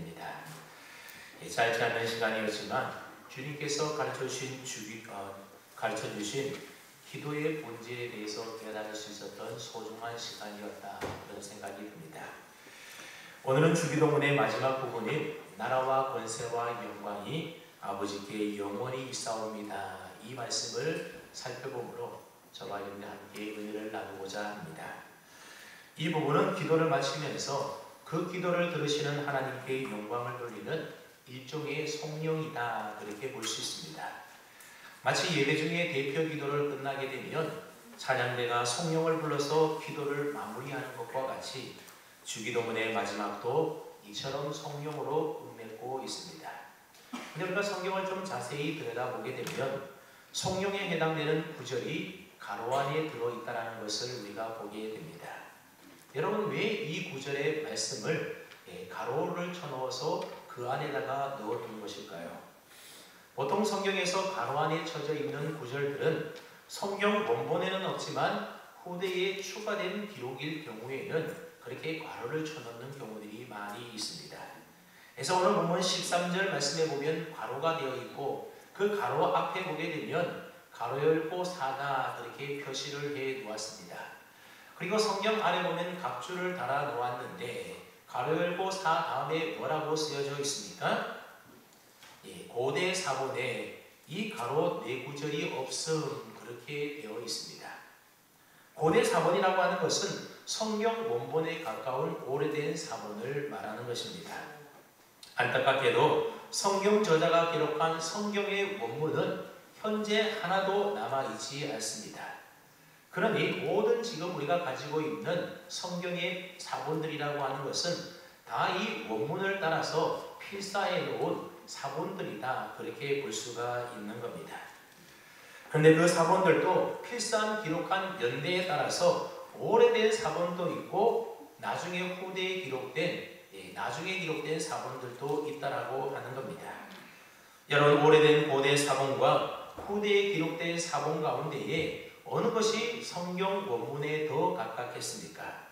됩니다. 짧지 않은 시간이었지만 주님께서 가르쳐주신 기도의 본질에 대해서 깨달을 수 있었던 소중한 시간이었다, 그런 생각이 듭니다. 오늘은 주기도문의 마지막 부분인 나라와 권세와 영광이 아버지께 영원히 있사옵니다, 이 말씀을 살펴보므로 저와 여러분과 함께 은혜를 나누고자 합니다. 이 부분은 기도를 마치면서 그 기도를 들으시는 하나님께 영광을 돌리는 일종의 성령이다, 그렇게 볼 수 있습니다. 마치 예배 중에 대표 기도를 끝나게 되면 찬양대가 성령을 불러서 기도를 마무리하는 것과 같이 주기도문의 마지막도 이처럼 성령으로 음맺고 있습니다. 근데 우리가 성경을 좀 자세히 들여다보게 되면 성령에 해당되는 구절이 가로 안에 들어있다는 것을 우리가 보게 됩니다. 여러분, 왜 이 구절의 말씀을 가로를 쳐넣어서 그 안에다가 넣어둔 것일까요? 보통 성경에서 가로 안에 쳐져 있는 구절들은 성경 원본에는 없지만 후대에 추가된 기록일 경우에는 그렇게 가로를 쳐넣는 경우들이 많이 있습니다. 그래서 오늘 본문 13절 말씀에 보면 가로가 되어 있고 그 가로 앞에 보게 되면 가로 열고 사다, 그렇게 표시를 해 놓았습니다. 그리고 성경 안에 보면 각줄을 달아 놓았는데 가로 열고 사 다음에 뭐라고 쓰여져 있습니까? 고대 사본에 이 가로 네 구절이 없음, 그렇게 되어 있습니다. 고대 사본이라고 하는 것은 성경 원본에 가까운 오래된 사본을 말하는 것입니다. 안타깝게도 성경 저자가 기록한 성경의 원문은 현재 하나도 남아있지 않습니다. 그러니 모든 지금 우리가 가지고 있는 성경의 사본들이라고 하는 것은 다 이 원문을 따라서 필사해 놓은 사본들이다, 그렇게 볼 수가 있는 겁니다. 그런데 그 사본들도 필사한 기록한 연대에 따라서 오래된 사본도 있고 나중에 후대에 기록된 사본들도 있다라고 하는 겁니다. 여러분, 오래된 고대 사본과 후대에 기록된 사본 가운데에 어느 것이 성경 원문에 더 가깝겠습니까?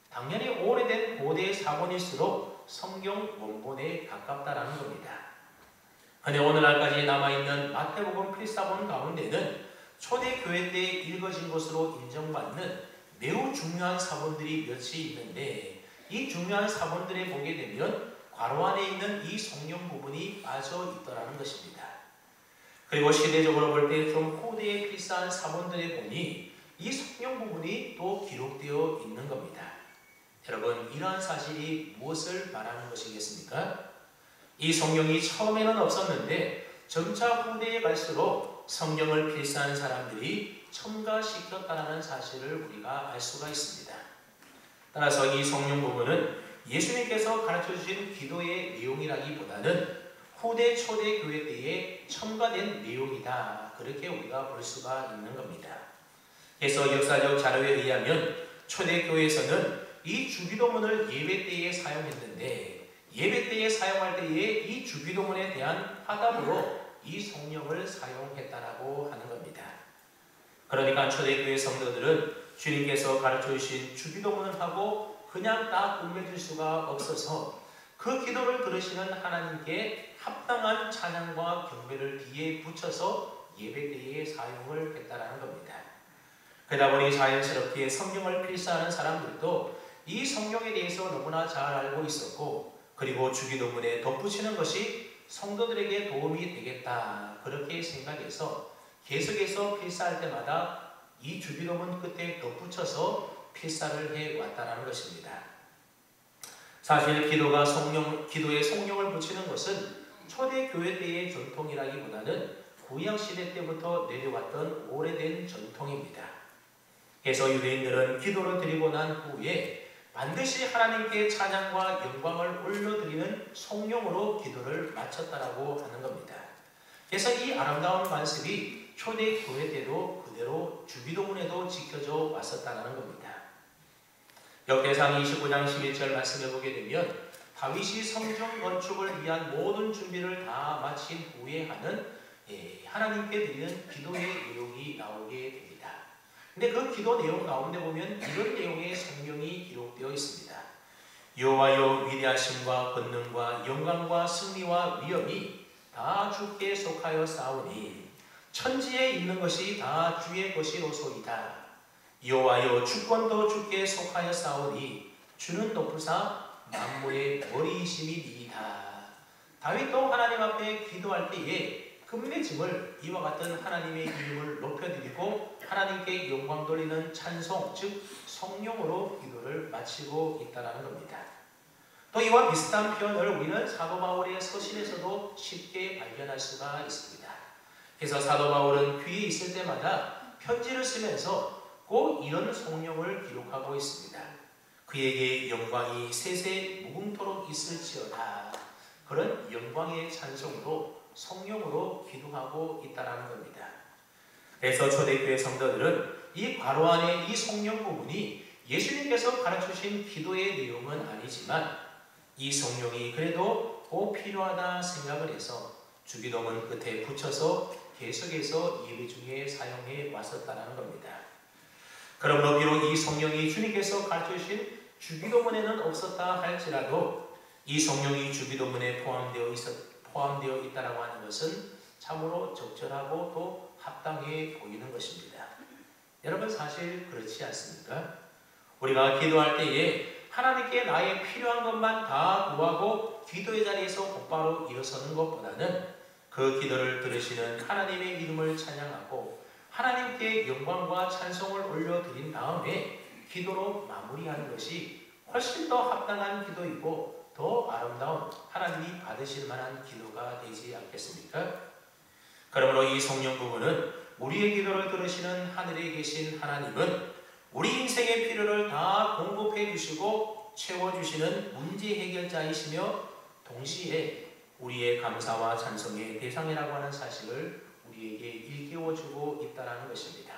당연히 오래된 고대 사본일수록 성경 원본에 가깝다라는 겁니다. 그런데 오늘날까지 남아있는 마태복음 필사본 가운데는 초대교회 때 읽어진 것으로 인정받는 매우 중요한 사본들이 몇이 있는데 이 중요한 사본들에 보게 되면 괄호 안에 있는 이 성경 부분이 빠져 있더라는 것입니다. 그리고 시대적으로 볼 때 좀 후대에 필사한 사본들에 보니 이 성경 부분이 또 기록되어 있는 겁니다. 여러분, 이러한 사실이 무엇을 말하는 것이겠습니까? 이 성경이 처음에는 없었는데 점차 후대에 갈수록 성경을 필사한 사람들이 첨가시켰다는 사실을 우리가 알 수가 있습니다. 따라서 이 성경 부분은 예수님께서 가르쳐주신 기도의 내용이라기보다는 후대 초대 교회 때에 첨가된 내용이다, 그렇게 우리가 볼 수가 있는 겁니다. 그래서 역사적 자료에 의하면 초대 교회에서는 이 주기도문을 예배 때에 사용했는데 예배 때에 사용할 때에 이 주기도문에 대한 화답으로 이 성령을 사용했다라고 하는 겁니다. 그러니까 초대교회 성도들은 주님께서 가르쳐주신 주기도문을 하고 그냥 딱 끝맺을 수가 없어서 그 기도를 들으시는 하나님께 합당한 찬양과 경배를 뒤에 붙여서 예배 때에 사용을 했다라는 겁니다. 그러다 보니 자연스럽게 성경을 필사하는 사람들도 이 성경에 대해서 너무나 잘 알고 있었고, 그리고 주기도문에 덧붙이는 것이 성도들에게 도움이 되겠다, 그렇게 생각해서 계속해서 필사할 때마다 이 주기도문 끝에 덧붙여서 필사를 해왔다는 것입니다. 사실 기도에 성령을 붙이는 것은 초대교회 때의 전통이라기보다는 구약시대 때부터 내려왔던 오래된 전통입니다. 그래서 유대인들은 기도를 드리고 난 후에 반드시 하나님께 찬양과 영광을 올려드리는 성령으로 기도를 마쳤다라고 하는 겁니다. 그래서 이 아름다운 관습이 초대교회 때도 그대로 주기도문에도 지켜져 왔었다는 겁니다. 역대상 29장 11절 말씀해 보게 되면 다윗이 성전 건축을 위한 모든 준비를 다 마친 후에 하는 하나님께 드리는 기도의 내용이 나오게 됩니다. 근데 그 기도 내용 가운데 보면 이런 내용의 성경이 기록되어 있습니다. 여호와여 위대하심과 권능과 영광과 승리와 위엄이 다 주께 속하여 싸우니 천지에 있는 것이 다 주의 것이로소이다. 여호와여 주권도 주께 속하여 싸우니 주는 높으사 만물의 머리이심이니이다. 다윗도 하나님 앞에 기도할 때에 금의 짐을 이와 같은 하나님의 이름을 높여드리고 하나님께 영광 돌리는 찬송, 즉 성령으로 기도를 마치고 있다는 겁니다. 또 이와 비슷한 표현을 우리는 사도 바울의 서신에서도 쉽게 발견할 수가 있습니다. 그래서 사도 바울은 귀에 있을 때마다 편지를 쓰면서 꼭 이런 성령을 기록하고 있습니다. 그에게 영광이 세세 무궁토록 있을지어다. 그런 영광의 찬송도 성령으로 기도하고 있다는 겁니다. 그래서 초대교회 성도들은 이 괄호 안에 이 성령 부분이 예수님께서 가르치신 기도의 내용은 아니지만 이 성령이 그래도 꼭 필요하다 생각을 해서 주기도문 끝에 붙여서 계속해서 예배 중에 사용해 왔었다는 겁니다. 그러므로 비록 이 성령이 주님께서 가르치신 주기도문에는 없었다 할지라도 이 성령이 주기도문에 포함되어 있다라고 하는 것은 참으로 적절하고 또 합당해 보이는 것입니다. 여러분 사실 그렇지 않습니까? 우리가 기도할 때에 하나님께 나의 필요한 것만 다 구하고 기도의 자리에서 곧바로 일어서는 것보다는 그 기도를 들으시는 하나님의 이름을 찬양하고 하나님께 영광과 찬송을 올려드린 다음에 기도로 마무리하는 것이 훨씬 더 합당한 기도이고 더 아름다운 하나님이 받으실 만한 기도가 되지 않겠습니까? 그러므로 이 성령 부분은 우리의 기도를 들으시는 하늘에 계신 하나님은 우리 인생의 필요를 다 공급해 주시고 채워주시는 문제 해결자이시며 동시에 우리의 감사와 찬송의 대상이라고 하는 사실을 우리에게 일깨워주고 있다는 것입니다.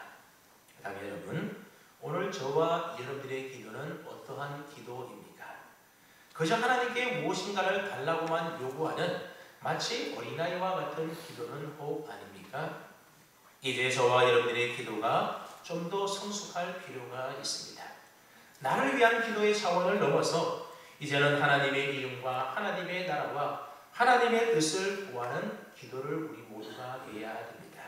그 다음에 여러분, 오늘 저와 여러분들의 기도는 어떠한 기도입니까? 그저 하나님께 무엇인가를 달라고만 요구하는 마치 어린아이와 같은 기도는 혹 아닙니까? 이제 저와 여러분들의 기도가 좀 더 성숙할 필요가 있습니다. 나를 위한 기도의 차원을 넘어서 이제는 하나님의 이름과 하나님의 나라와 하나님의 뜻을 구하는 기도를 우리 모두가 해야 됩니다.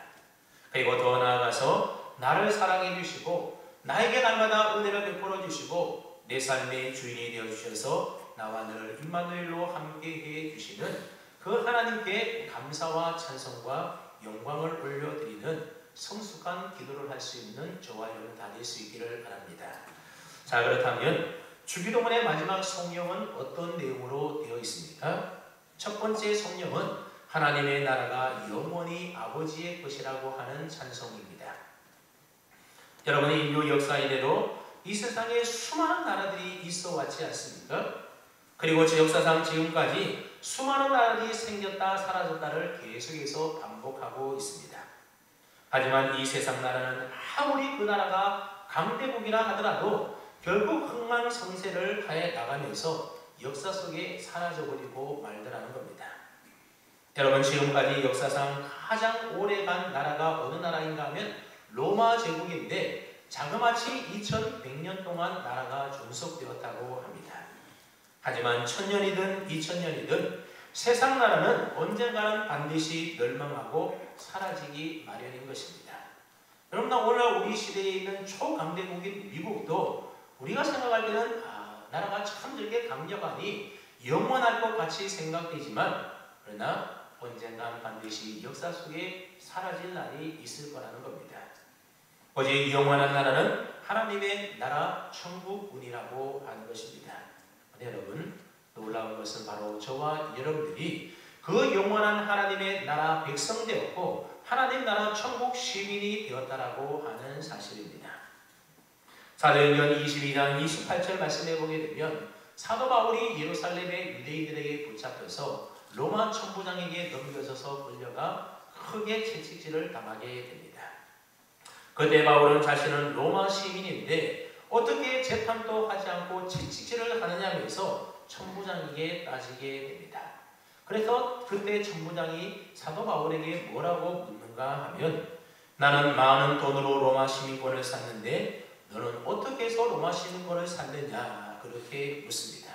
그리고 더 나아가서 나를 사랑해 주시고 나에게 날마다 은혜를 베풀어 주시고 내 삶의 주인이 되어 주셔서 나와 늘 임마누엘로 함께해 주시는 그 하나님께 감사와 찬송과 영광을 올려드리는 성숙한 기도를 할 수 있는 저와 여러분 다 될 수 있기를 바랍니다. 자, 그렇다면 주기도문의 마지막 성령은 어떤 내용으로 되어 있습니까? 첫 번째 성령은 하나님의 나라가 영원히 아버지의 것이라고 하는 찬송입니다. 여러분의 인류 역사 이래로 이 세상에 수많은 나라들이 있어 왔지 않습니까? 그리고 저 역사상 지금까지 수많은 나라들이 생겼다 사라졌다를 계속해서 반복하고 있습니다. 하지만 이 세상 나라는 아무리 그 나라가 강대국이라 하더라도 결국 흥망성쇠를 하여 나가면서 역사 속에 사라져버리고 말더라는 겁니다. 여러분, 지금까지 역사상 가장 오래간 나라가 어느 나라인가 하면 로마 제국인데 자그마치 2100년 동안 나라가 존속되었다고 합니다. 하지만 1000년이든 2000년이든 세상 나라는 언젠가는 반드시 멸망하고 사라지기 마련인 것입니다. 여러분, 오늘 우리 시대에 있는 초강대국인 미국도 우리가 생각할 때는 나라가 참 저렇게 강력하니 영원할 것 같이 생각되지만 그러나 언젠간 반드시 역사 속에 사라질 날이 있을 거라는 겁니다. 오직 영원한 나라는 하나님의 나라 천국뿐이라고 하는 것입니다. 여러분, 놀라운 것은 바로 저와 여러분들이 그 영원한 하나님의 나라 백성 되었고 하나님 나라 천국 시민이 되었다라고 하는 사실입니다. 사도행전 22장 28절 말씀해 보게 되면 사도 바울이 예루살렘의 유대인들에게 붙잡혀서 로마 천부장에게 넘겨져서 끌려가 크게 채찍질을 당하게 됩니다. 그때 바울은 자신은 로마 시민인데 어떻게 재판도 하지 않고 채찍질을 하느냐면서 천부장에게 따지게 됩니다. 그래서 그때 천부장이 사도 바울에게 뭐라고 묻는가 하면 나는 많은 돈으로 로마 시민권을 샀는데 너는 어떻게 해서 로마 시민권을 샀느냐 그렇게 묻습니다.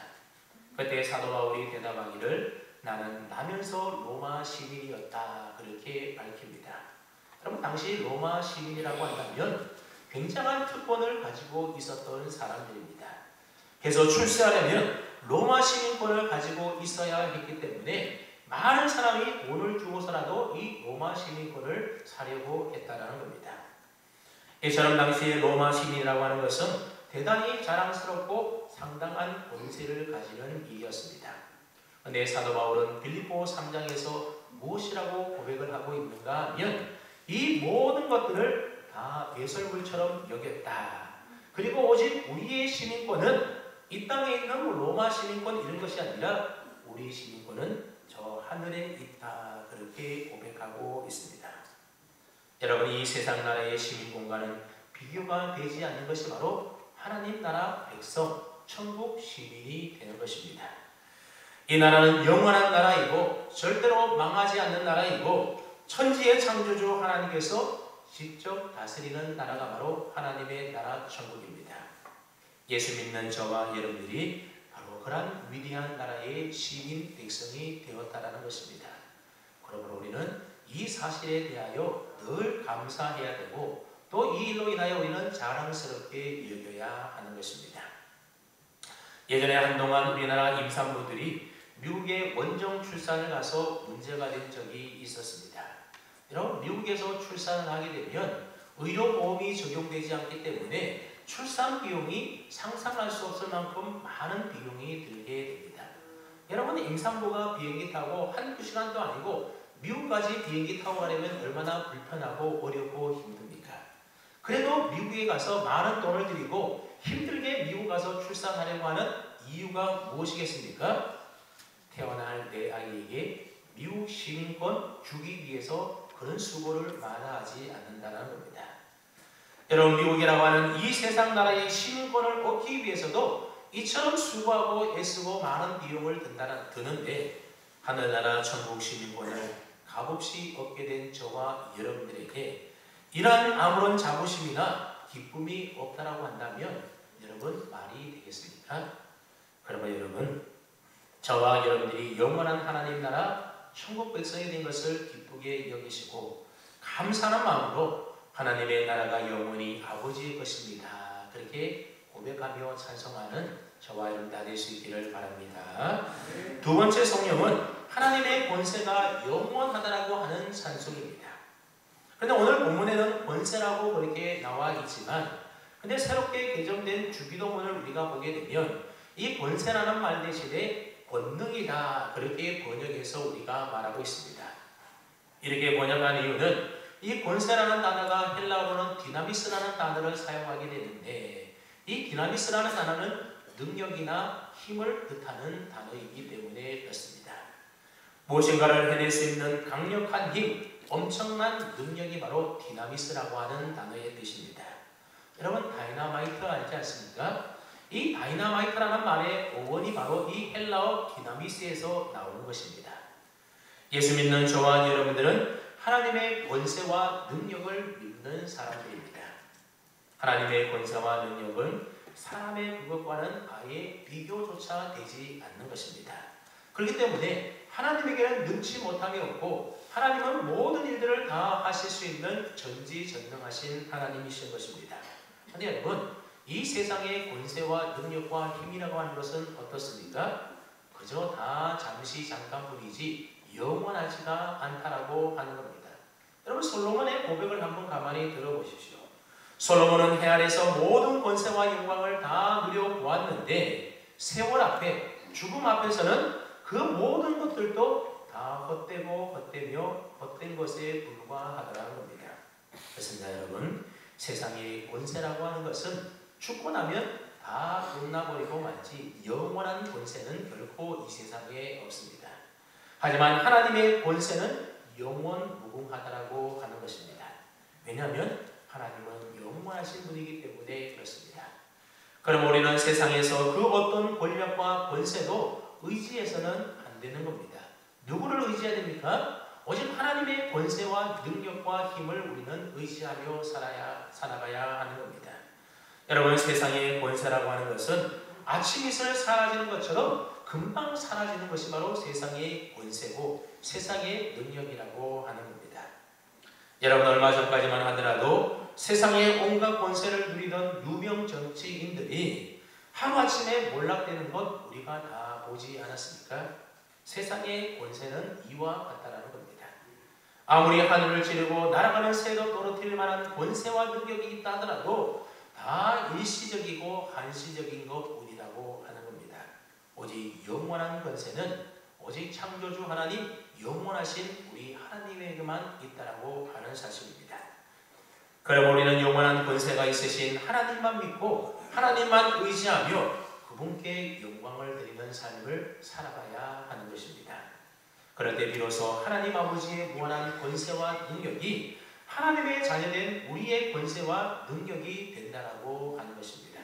그때 사도 바울이 대답하기를 나는 나면서 로마 시민이었다 그렇게 밝힙니다. 여러분 당시 로마 시민이라고 한다면 굉장한 특권을 가지고 있었던 사람들입니다. 그래서 출세하려면 로마 시민권을 가지고 있어야 했기 때문에 많은 사람이 돈을 주고서라도 이 로마 시민권을 사려고 했다는 겁니다. 이처럼 당시에 로마 시민이라고 하는 것은 대단히 자랑스럽고 상당한 권세를 가지는 일이었습니다. 그런데 사도 바울은 빌립보 3장에서 무엇이라고 고백을 하고 있는가 하면 이 모든 것들을 다 배설물처럼 여겼다. 그리고 오직 우리의 시민권은 이 땅에 있는 로마 시민권 이런 것이 아니라 우리 시민권은 저 하늘에 있다. 그렇게 고백하고 있습니다. 여러분 이 세상 나라의 시민 공간은 비교가 되지 않는 것이 바로 하나님 나라 백성, 천국 시민이 되는 것입니다. 이 나라는 영원한 나라이고 절대로 망하지 않는 나라이고 천지의 창조주 하나님께서 직접 다스리는 나라가 바로 하나님의 나라 천국입니다. 예수 믿는 저와 여러분들이 바로 그런 위대한 나라의 시민 백성이 되었다는 것입니다. 그러므로 우리는 이 사실에 대하여 늘 감사해야 되고 또 이 일로 인하여 우리는 자랑스럽게 여겨야 하는 것입니다. 예전에 한동안 우리나라 임산부들이 미국에 원정 출산을 가서 문제가 된 적이 있었습니다. 여러분 미국에서 출산을 하게 되면 의료보험이 적용되지 않기 때문에 출산 비용이 상상할 수 없을 만큼 많은 비용이 들게 됩니다. 여러분 임산부가 비행기 타고 한두 시간도 아니고 미국까지 비행기 타고 가려면 얼마나 불편하고 어렵고 힘듭니까? 그래도 미국에 가서 많은 돈을 들이고 힘들게 미국 가서 출산하려고 하는 이유가 무엇이겠습니까? 태어날 내 아이에게 미국 시민권 주기 위해서 그런 수고를 마다하지 않는다는 겁니다. 여러분 미국이라고 하는 이 세상 나라의 시민권을 얻기 위해서도 이처럼 수고하고 애쓰고 많은 비용을 드는데 하늘나라 천국 시민권을 값없이 얻게 된 저와 여러분들에게 이러한 아무런 자부심이나 기쁨이 없다라고 한다면 여러분 말이 되겠습니까? 그러면 여러분 저와 여러분들이 영원한 하나님 나라 천국 백성이 된 것을 기쁘게 여기시고 감사하는 마음으로 하나님의 나라가 영원히 아버지의 것입니다. 그렇게 고백하며 찬송하는 저와 여러분 다 될 수 있기를 바랍니다. 두 번째 성령은 하나님의 권세가 영원하다라고 하는 찬송입니다. 그런데 오늘 본문에는 권세라고 그렇게 나와 있지만 근데 새롭게 개정된 주기도문을 우리가 보게 되면 이 권세라는 말 대신에 권능이다 그렇게 번역해서 우리가 말하고 있습니다. 이렇게 번역한 이유는 이 권세라는 단어가 헬라어로는 디나미스라는 단어를 사용하게 되는데 이 디나미스라는 단어는 능력이나 힘을 뜻하는 단어이기 때문에 그렇습니다. 무엇인가를 해낼 수 있는 강력한 힘, 엄청난 능력이 바로 디나미스라고 하는 단어의 뜻입니다. 여러분 다이나마이트 알지 않습니까? 이 다이나마이트라는 말의 어원이 바로 이 헬라어 디나미스에서 나오는 것입니다. 예수 믿는 저와 여러분들은 하나님의 권세와 능력을 믿는 사람들입니다. 하나님의 권세와 능력은 사람의 그것과는 아예 비교조차 되지 않는 것입니다. 그렇기 때문에 하나님에게는 능치 못함이 없고 하나님은 모든 일들을 다 하실 수 있는 전지전능하신 하나님이신 것입니다. 그런데 여러분 이 세상의 권세와 능력과 힘이라고 하는 것은 어떻습니까? 그저 다 잠시 잠깐뿐이지 영원하지가 않다라고 하는 겁니다. 여러분 솔로몬의 고백을 한번 가만히 들어보십시오. 솔로몬은 해 아래서 모든 권세와 영광을 다 누려보았는데 세월 앞에 죽음 앞에서는 그 모든 것들도 다 헛되고 헛되며 헛된 것에 불과하더라는 겁니다. 그렇습니다 여러분. 세상의 권세라고 하는 것은 죽고 나면 다 끝나버리고 말지 영원한 권세는 결코 이 세상에 없습니다. 하지만 하나님의 권세는 영원 무궁하다라고 하는 것입니다. 왜냐하면 하나님은 영원하신 분이기 때문에 그렇습니다. 그럼 우리는 세상에서 그 어떤 권력과 권세도 의지해서는 안 되는 겁니다. 누구를 의지해야 됩니까? 오직 하나님의 권세와 능력과 힘을 우리는 의지하며 살아가야 하는 겁니다. 여러분 세상의 권세라고 하는 것은 아침 이슬 사라지는 것처럼 금방 사라지는 것이 바로 세상의 권세고 세상의 능력이라고 하는 겁니다. 여러분, 얼마 전까지만 하더라도 세상의 온갖 권세를 누리던 유명 정치인들이 하루아침에 몰락되는 것 우리가 다 보지 않았습니까? 세상의 권세는 이와 같다라는 겁니다. 아무리 하늘을 찌르고 날아가는 새도 떨어뜨릴 만한 권세와 능력이 있다 하더라도 다 일시적이고 한시적인 것뿐이라고 하는 겁니다. 오직 영원한 권세는 오직 창조주 하나님, 영원하신 우리 하나님에게만 있다라고 하는 사실입니다. 그럼 우리는 영원한 권세가 있으신 하나님만 믿고 하나님만 의지하며 그분께 영광을 드리는 삶을 살아가야 하는 것입니다. 그럴 때 비로소 하나님 아버지의 무한한 권세와 능력이 하나님의 자녀된 우리의 권세와 능력이 된다라고 하는 것입니다.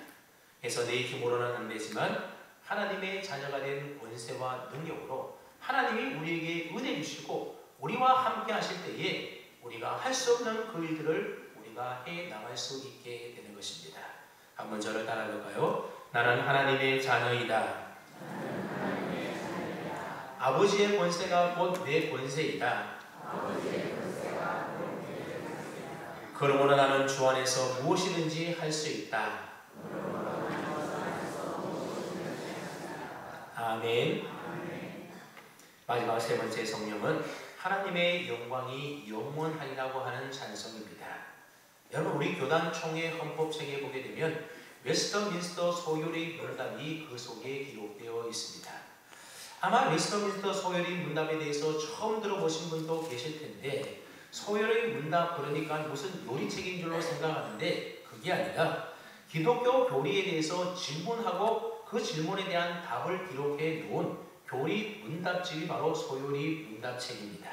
그래서 내 힘으로는 안 되지만 하나님의 자녀가 된 권세와 능력으로 하나님이 우리에게 은혜 주시고 우리와 함께 하실 때에 우리가 할 수 없는 그 일들을 우리가 해 나갈 수 있게 되는 것입니다. 한번 저를 따라볼까요? 나는 하나님의 자녀이다. 아버지의 권세가 곧 내 권세이다. 그러므로 나는 주 안에서 무엇이든지 할 수 있다. 아멘. 마지막 세 번째 성령은 하나님의 영광이 영원하리라고 하는 찬송입니다. 여러분, 우리 교단 총회 헌법책에 보게 되면 웨스터민스터 소요리 문답이 그 속에 기록되어 있습니다. 아마 웨스터민스터 소요리 문답에 대해서 처음 들어보신 분도 계실 텐데, 소요리 문답 그러니까 무슨 요리책인 줄로 생각하는데 그게 아니라 기독교 교리에 대해서 질문하고 그 질문에 대한 답을 기록해 놓은 교리 문답집이 바로 소요리 문답책입니다.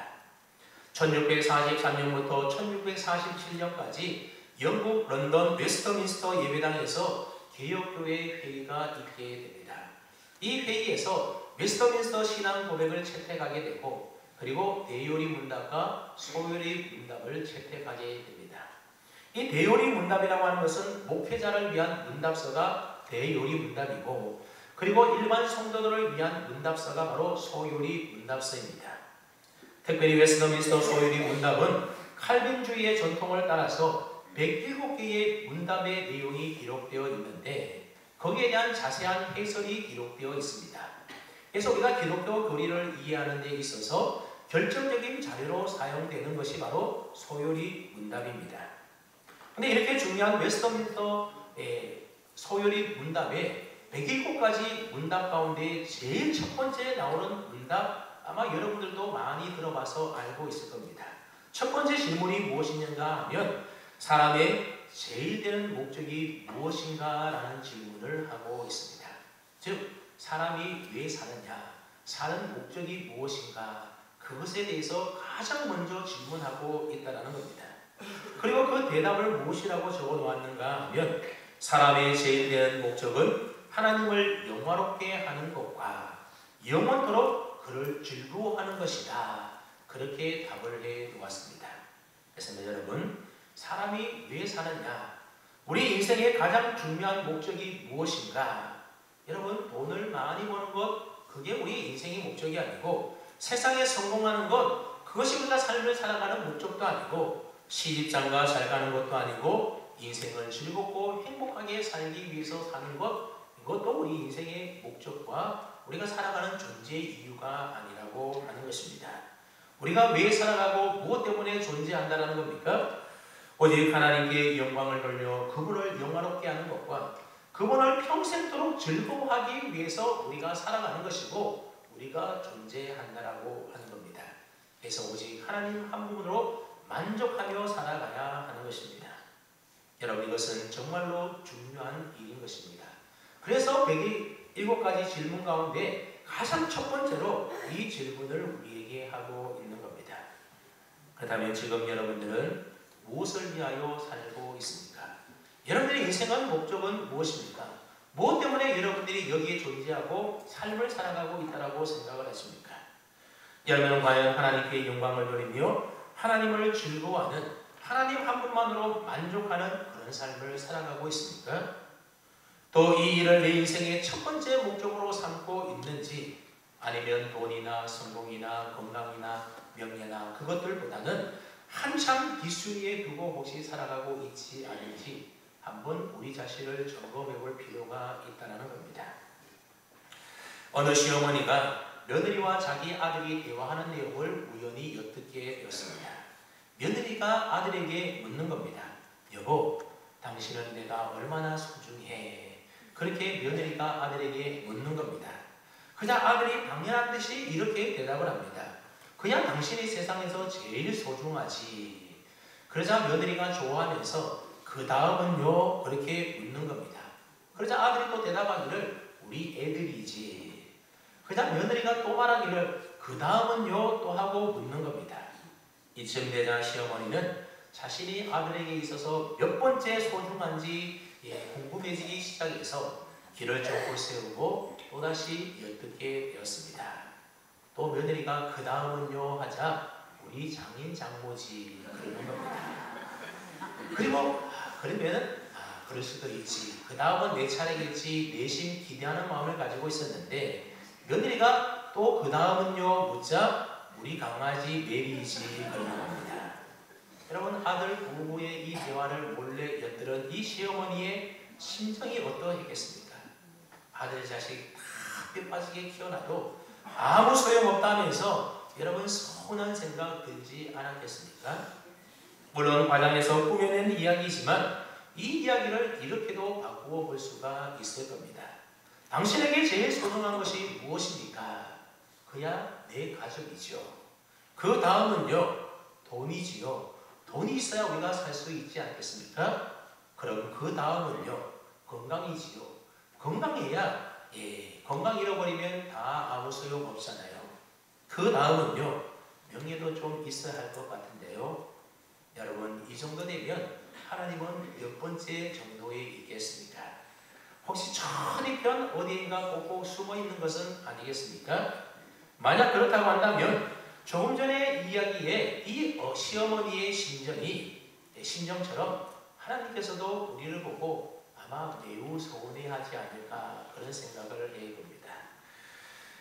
1643년부터 1647년까지 영국 런던 웨스터민스터 예배당에서 개혁교회 회의가 있게 됩니다. 이 회의에서 웨스터민스터 신앙 고백을 채택하게 되고 그리고 대요리 문답과 소요리 문답을 채택하게 됩니다. 이 대요리 문답이라고 하는 것은 목회자를 위한 문답서가 대요리 문답이고 그리고 일반 성도들을 위한 문답서가 바로 소요리 문답서입니다. 특별히 웨스터민스터 소요리 문답은 칼빈주의의 전통을 따라서 107개의 문답의 내용이 기록되어 있는데 거기에 대한 자세한 해설이 기록되어 있습니다. 그래서 우리가 기독교 교리를 이해하는 데 있어서 결정적인 자료로 사용되는 것이 바로 소요리 문답입니다. 그런데 이렇게 중요한 웨스터민스터 소요리 문답에 107가지 문답 가운데 제일 첫 번째 나오는 문답 아마 여러분들도 많이 들어봐서 알고 있을 겁니다. 첫 번째 질문이 무엇이냐 하면 사람의 제일 되는 목적이 무엇인가 라는 질문을 하고 있습니다. 즉 사람이 왜 사느냐, 사는 목적이 무엇인가, 그것에 대해서 가장 먼저 질문하고 있다는 겁니다. 그리고 그 대답을 무엇이라고 적어 놓았는가 하면 사람의 제일 되는 목적은 하나님을 영화롭게 하는 것과 영원토록 그를 즐거워하는 것이다. 그렇게 답을 해 놓았습니다. 그래서 여러분, 사람이 왜 사느냐, 우리 인생의 가장 중요한 목적이 무엇인가? 여러분, 돈을 많이 버는 것 그게 우리 인생의 목적이 아니고 세상에 성공하는 것 그것이 우리가 삶을 살아가는 목적도 아니고 시집장가 잘 가는 것도 아니고 인생을 즐겁고 행복하게 살기 위해서 사는 것 이것도 우리 인생의 목적과 우리가 살아가는 존재의 이유가 아니라고 하는 것입니다. 우리가 왜 살아가고 무엇 때문에 존재한다는 겁니까? 오직 하나님께 영광을 돌려 그분을 영화롭게 하는 것과 그분을 평생토록 즐거워하기 위해서 우리가 살아가는 것이고 우리가 존재한다라고 하는 겁니다. 그래서 오직 하나님 한 분으로 만족하며 살아가야 하는 것입니다. 여러분, 이것은 정말로 중요한 일인 것입니다. 그래서 107가지 질문 가운데 가장 첫 번째로 이 질문을 우리에게 하고 있는 겁니다. 그렇다면 지금 여러분들은 무엇을 위하여 살고 있습니까? 여러분들의 인생의 목적은 무엇입니까? 무엇 때문에 여러분들이 여기에 존재하고 삶을 살아가고 있다고 생각을 하십니까? 여러분은 과연 하나님께 영광을 돌리며 하나님을 즐거워하는 하나님 한 분만으로 만족하는 그런 삶을 살아가고 있습니까? 또 이 일을 내 인생의 첫 번째 목적으로 삼고 있는지, 아니면 돈이나 성공이나 건강이나 명예나 그것들보다는 한참 뒷순위에 두고 혹시 살아가고 있지 않은지 한번 우리 자신을 점검해 볼 필요가 있다는 겁니다. 어느 시어머니가 며느리와 자기 아들이 대화하는 내용을 우연히 엿듣게 되었습니다. 며느리가 아들에게 묻는 겁니다. 여보, 당신은 내가 얼마나 소중해? 그렇게 며느리가 아들에게 묻는 겁니다. 그냥 아들이 당연한 듯이 이렇게 대답을 합니다. 그냥 당신이 세상에서 제일 소중하지. 그러자 며느리가 좋아하면서 그 다음은요? 그렇게 묻는 겁니다. 그러자 아들이 또 대답하기를 우리 애들이지. 그러자 며느리가 또 말하기를 그 다음은요? 또 하고 묻는 겁니다. 이쯤 되자 시어머니는 자신이 아들에게 있어서 몇 번째 소중한지 궁금해지기 시작해서 길을 쫓고 세우고 또다시 엿듣게 되었습니다. 또 며느리가 그 다음은요 하자 우리 장인 장모지 그러는 겁니다. 그리고 그러면은 그럴 수도 있지. 그 다음은 내 차례겠지. 내심 기대하는 마음을 가지고 있었는데 며느리가 또 그 다음은요 묻자 우리 강아지 메리지 그러는 겁니다. 여러분 아들 부부의 이 대화를 몰래 엿들은 이 시어머니의 심정이 어떠했겠습니까? 아들 자식 다 뼈 빠지게 키워놔도 아무 소용없다면서 여러분 서운한 생각 들지 않았겠습니까? 물론 과장에서 꾸며낸 이야기지만 이 이야기를 이렇게도 바꾸어 볼 수가 있을 겁니다. 당신에게 제일 소중한 것이 무엇입니까? 그야 내 가족이죠. 그 다음은요 돈이지요. 돈이 있어야 우리가 살 수 있지 않겠습니까? 그럼 그 다음은요 건강이지요. 건강해야 건강 잃어버리면 다 아무 소용 없잖아요. 그 다음은요 명예도 좀 있어야 할 것 같은데요. 여러분 이 정도 되면 하나님은 몇 번째 정도에 있겠습니까? 혹시 저리편 어디인가 꼭꼭 숨어 있는 것은 아니겠습니까? 만약 그렇다고 한다면 조금 전에 이야기에 이 시어머니의 심정처럼 하나님께서도 우리를 보고 아마 매우 서운해하지 않을까 그런 생각을 해봅니다.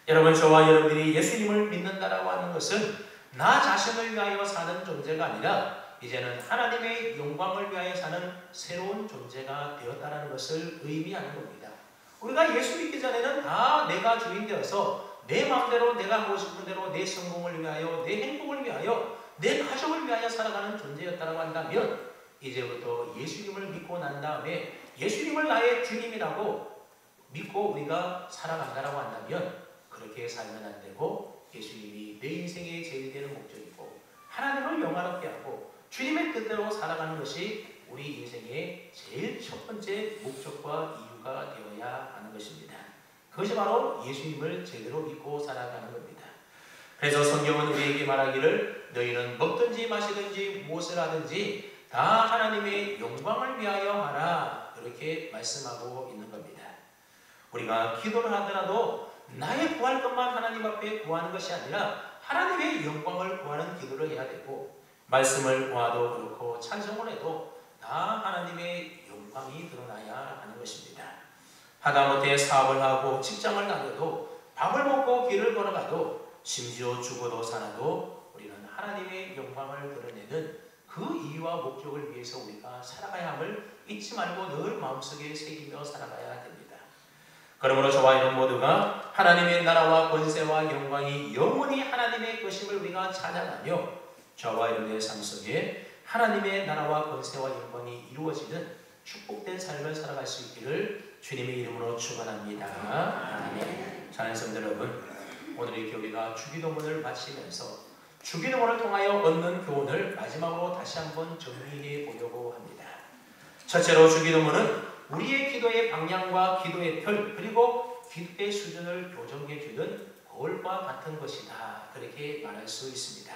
여러분 저와 여러분들이 예수님을 믿는다라고 하는 것은 나 자신을 위하여 사는 존재가 아니라 이제는 하나님의 영광을 위하여 사는 새로운 존재가 되었다는 것을 의미하는 겁니다. 우리가 예수 믿기 전에는 다 내가 주인 되어서 내 마음대로 내가 하고 싶은 대로 내 성공을 위하여 내 행복을 위하여 내 가족을 위하여 살아가는 존재였다고 한다면 이제부터 예수님을 믿고 난 다음에 예수님을 나의 주님이라고 믿고 우리가 살아간다고 한다면 그렇게 살면 안 되고 예수님이 내 인생의 제일 되는 목적이고 하나님을 영화롭게 하고 주님의 뜻대로 살아가는 것이 우리 인생의 제일 첫 번째 목적과 이유가 되어야 하는 것입니다. 그것이 바로 예수님을 제대로 믿고 살아가는 겁니다. 그래서 성경은 우리에게 말하기를 너희는 먹든지 마시든지 무엇을 하든지 다 하나님의 영광을 위하여 하라 그렇게 말씀하고 있는 겁니다. 우리가 기도를 하더라도 나의 구할 것만 하나님 앞에 구하는 것이 아니라 하나님의 영광을 구하는 기도를 해야 되고 말씀을 구하도 그렇고 찬송을 해도 다 하나님의 영광이 드러나야 하는 것입니다. 하다못해 사업을 하고 직장을 다녀도 밥을 먹고 길을 걸어가도 심지어 죽어도 살아도 우리는 하나님의 영광을 드러내는 그 이유와 목적을 위해서 우리가 살아가야 함을 잊지 말고 늘 마음속에 새기며 살아가야 됩니다. 그러므로 저와 여러분 모두가 하나님의 나라와 권세와 영광이 영원히 하나님의 것임을 우리가 찾아가며 저와 여러분의 삶 속에 하나님의 나라와 권세와 영광이 이루어지는 축복된 삶을 살아갈 수 있기를 주님의 이름으로 축원합니다. 아멘. 사랑하는 성도 여러분, 오늘의 교회가 주기도문을 마치면서 주기도문을 통하여 얻는 교훈을 마지막으로 다시 한번 정리해 보려고 합니다. 첫째로 주기도문은 우리의 기도의 방향과 기도의 별 그리고 기도의 수준을 교정해 주는 거울과 같은 것이다. 그렇게 말할 수 있습니다.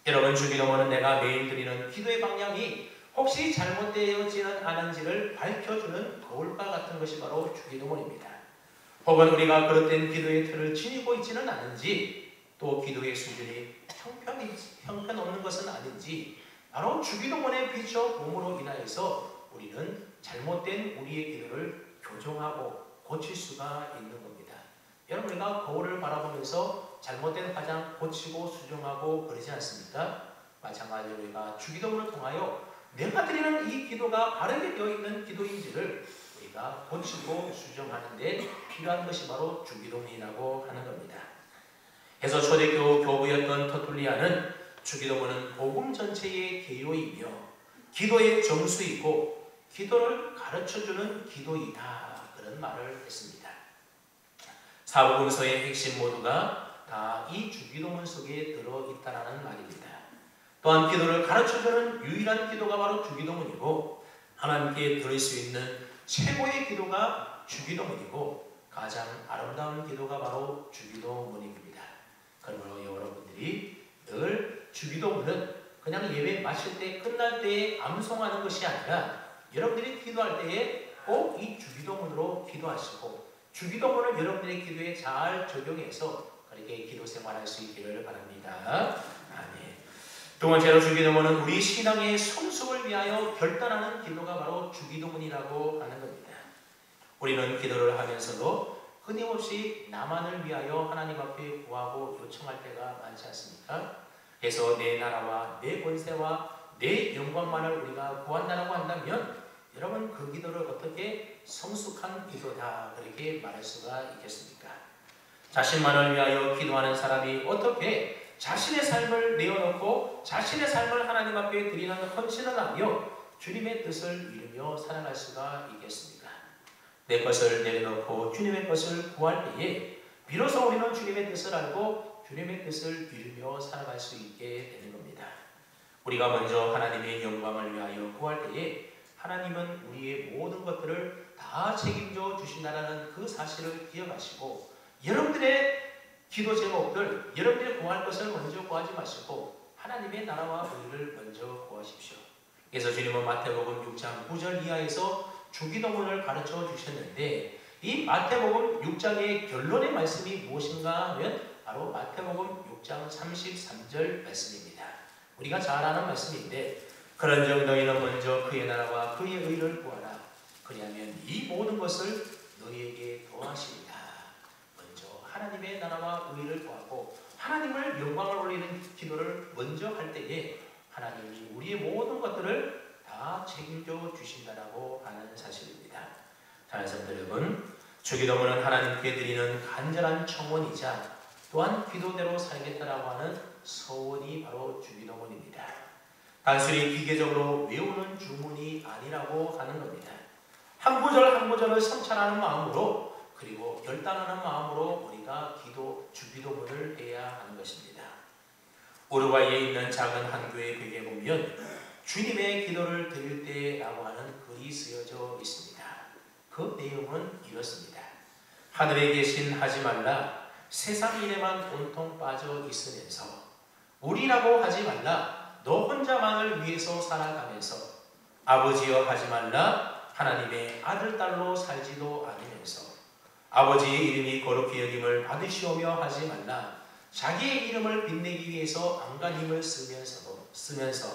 여러분 주기도문은 내가 매일 드리는 기도의 방향이 혹시 잘못되어지는 않은지를 밝혀주는 거울과 같은 것이 바로 주기도문입니다. 혹은 우리가 그릇된 기도의 틀을 지니고 있지는 않은지 또 기도의 수준이 형편없는 것은 아닌지 바로 주기도문의 비춰 봄으로 인하여서 우리는 잘못된 우리의 기도를 교정하고 고칠 수가 있는 겁니다. 여러분, 우리가 거울을 바라보면서 잘못된 화장 고치고 수정하고 그러지 않습니까? 마찬가지로 우리가 주기도문을 통하여 내가 드리는 이 기도가 바르게 되어 있는 기도인지를 우리가 고치고 수정하는 데 필요한 것이 바로 주기도문이라고 하는 겁니다. 그래서 초대교회 교부였던 터툴리아는 주기도문은 복음 전체의 개요이며 기도의 정수이고 기도를 가르쳐주는 기도이다, 그런 말을 했습니다. 사복음서의 핵심 모두가 다 이 주기도문 속에 들어있다는 말입니다. 또한 기도를 가르쳐주는 유일한 기도가 바로 주기도문이고 하나님께 드릴 수 있는 최고의 기도가 주기도문이고 가장 아름다운 기도가 바로 주기도문입니다. 그러므로 여러분들이 늘 주기도문은 그냥 예배 마칠 때 끝날 때에 암송하는 것이 아니라 여러분들이 기도할 때에 꼭 이 주기도문으로 기도하시고 주기도문을 여러분들의 기도에 잘 적용해서 그렇게 기도 생활할 수 있기를 바랍니다. 아멘. 두 번째로 주기도문은 우리 신앙의 성숙을 위하여 결단하는 기도가 바로 주기도문이라고 하는 겁니다. 우리는 기도를 하면서도 끊임없이 나만을 위하여 하나님 앞에 구하고 요청할 때가 많지 않습니까? 그래서 내 나라와 내 권세와 내 영광만을 우리가 구한다라고 한다면 여러분, 그 기도를 어떻게 성숙한 기도다 그렇게 말할 수가 있겠습니까? 자신만을 위하여 기도하는 사람이 어떻게 자신의 삶을 내어놓고 자신의 삶을 하나님 앞에 드리는 헌신을 하며 주님의 뜻을 이루며 살아갈 수가 있겠습니까? 내 것을 내려놓고 주님의 것을 구할 때에 비로소 우리는 주님의 뜻을 알고 주님의 뜻을 이루며 살아갈 수 있게 되는 겁니다. 우리가 먼저 하나님의 영광을 위하여 구할 때에 하나님은 우리의 모든 것들을 다 책임져 주신다는 그 사실을 기억하시고 여러분들의 기도 제목들, 여러분들이 구할 것을 먼저 구하지 마시고 하나님의 나라와 의를 먼저 구하십시오. 그래서 주님은 마태복음 6장 9절 이하에서 주기도문을 가르쳐 주셨는데 이 마태복음 6장의 결론의 말씀이 무엇인가 하면 바로 마태복음 6장 33절 말씀입니다. 우리가 잘 아는 말씀인데 그런즉 너희는 먼저 그의 나라와 그의 의를 구하라. 그리하면 이 모든 것을 너희에게 더하시리라. 먼저 하나님의 나라와 의를 구하고 하나님을 영광을 올리는 기도를 먼저 할 때에 하나님이 우리의 모든 것들을 다 책임져 주신다라고 하는 사실입니다. 사랑하는 여러분, 주기도문은 하나님께 드리는 간절한 청원이자 또한 기도대로 살겠다라고 하는 서원이 바로 주기도문입니다. 단순히 기계적으로 외우는 주문이 아니라고 하는 겁니다. 한 구절 한 구절을 성찰하는 마음으로 그리고 결단하는 마음으로 우리가 주기도문을 해야 하는 것입니다. 우루과이에 있는 작은 한 교회 벽에 보면 주님의 기도를 드릴 때라고 하는 글이 쓰여져 있습니다. 그 내용은 이렇습니다. 하늘에 계신 하지 말라 세상 일에만 온통 빠져 있으면서 우리라고 하지 말라 너 혼자만을 위해서 살아가면서 아버지여 하지 말라 하나님의 아들 딸로 살지도 않으면서 아버지의 이름이 거룩히 여김을 받으시오며 하지 말라 자기의 이름을 빛내기 위해서 안간 힘을 쓰면서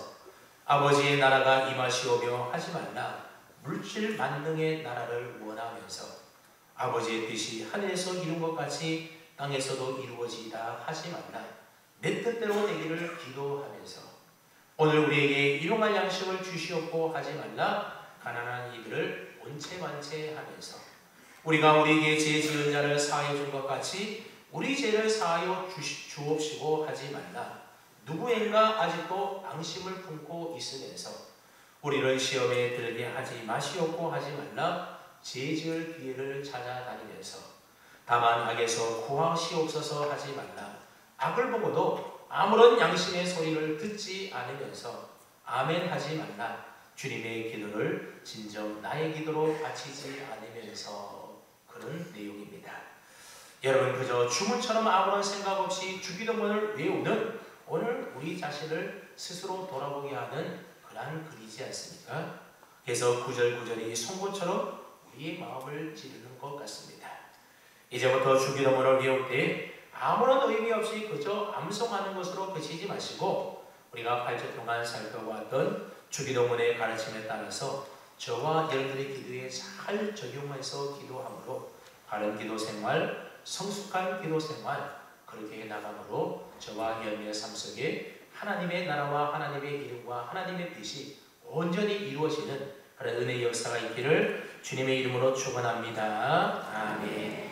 아버지의 나라가 임하시오며 하지 말라 물질 만능의 나라를 원하면서 아버지의 뜻이 하늘에서 이룬 것 같이 땅에서도 이루어지이다 하지 말라 내 뜻대로 되기를 기도하면서 오늘 우리에게 일용할 양식을 주시옵고 하지 말라 가난한 이들을 온채만채 하면서 우리가 우리에게 죄 지은 자를 사하여 준 것 같이 우리 죄를 사하여 주옵시고 하지 말라 누구인가 아직도 앙심을 품고 있으면서 우리를 시험에 들게 하지 마시옵고 하지 말라 죄 지을 기회를 찾아다니면서 다만 악에서 구하시옵소서 하지 말라 악을 보고도 아무런 양심의 소리를 듣지 않으면서 아멘 하지 말라 주님의 기도를 진정 나의 기도로 바치지 않으면서 그런 내용입니다. 여러분 그저 주문처럼 아무런 생각 없이 주기도문을 외우는 오늘 우리 자신을 스스로 돌아보게 하는 그러한 글이지 않습니까? 그래서 구절구절이 송곳처럼 우리의 마음을 찌르는 것 같습니다. 이제부터 주기도문을 외울 때 아무런 의미 없이 그저 암송하는 것으로 그치지 마시고 우리가 8주 동안 살펴보았던 주기도문의 가르침에 따라서 저와 여러분들의 기도에 잘 적용해서 기도함으로 바른 기도 생활, 성숙한 기도 생활 그렇게 해나감으로 저와 여러분의 삶 속에 하나님의 나라와 하나님의 이름과 하나님의 뜻이 온전히 이루어지는 그런 은혜의 역사가 있기를 주님의 이름으로 축원합니다. 아멘.